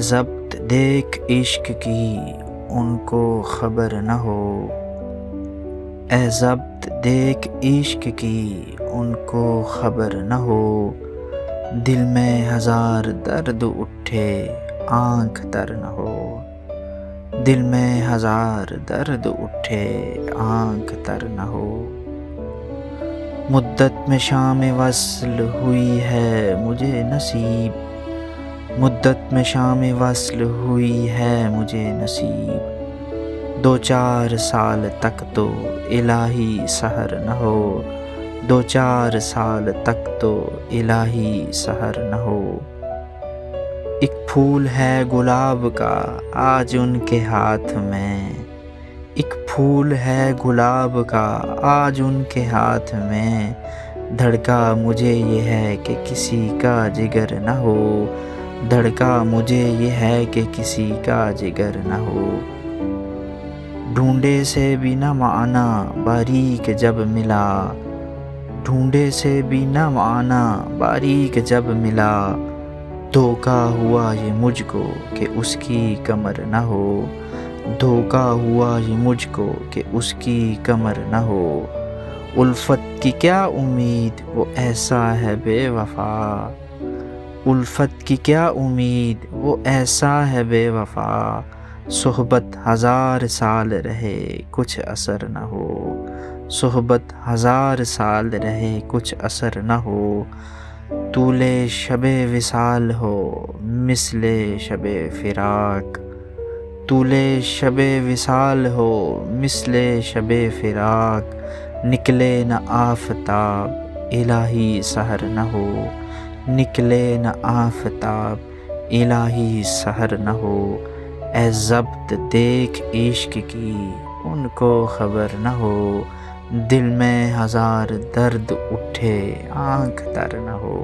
ضبط دیکھ عشق کی ان کو خبر نہ ہو، اے ضبط دیکھ عشق کی ان کو خبر نہ ہو، دل میں ہزار درد اٹھے آنکھ تر نہ ہو، دل میں ہزار درد اٹھے آنکھ تر نہ ہو۔ مدت میں شام وصل ہوئی ہے مجھے نصیب، مدت میں شام وصل ہوئی ہے مجھے نصیب، 2-4 سال تک تو الہی سحر نہ ہو، 2-4 سال تک تو الہی سحر نہ ہو۔ ایک پھول ہے گلاب کا آج ان کے ہاتھ میں، ایک پھول ہے گلاب کا آج ان کے ہاتھ میں، دھڑکا مجھے یہ ہے کہ کسی کا جگر نہ ہو، دھڑکا مجھے یہ ہے کہ کسی کا جگر نہ ہو۔ ڈھونڈے سے بھی نہ معنی باریک جب ملا، ڈھونڈے سے بھی نہ معنی باریک جب ملا، دھوکا ہوا یہ مجھ کو کہ اس کی کمر نہ ہو، دھوکا ہوا یہ مجھ کو کہ اس کی کمر نہ ہو۔ الفت کی کیا امید وہ ایسا ہے بے وفا، الفت کی کیا امید وہ ایسا ہے بے وفا، صحبت 1000 سال رہے کچھ اثر نہ ہو، صحبت 1000 سال رہے کچھ اثر نہ ہو۔ طول شب وصال ہو مثل شب فراق، طول شب وصال ہو مثل شب فراق، نکلے نہ آفتاب الہی سحر نہ ہو، نکلے نہ آفتاب الہی سحر نہ ہو۔ اے ضبط دیکھ عشق کی ان کو خبر نہ ہو، دل میں ہزار درد اٹھے آنکھ تر نہ ہو۔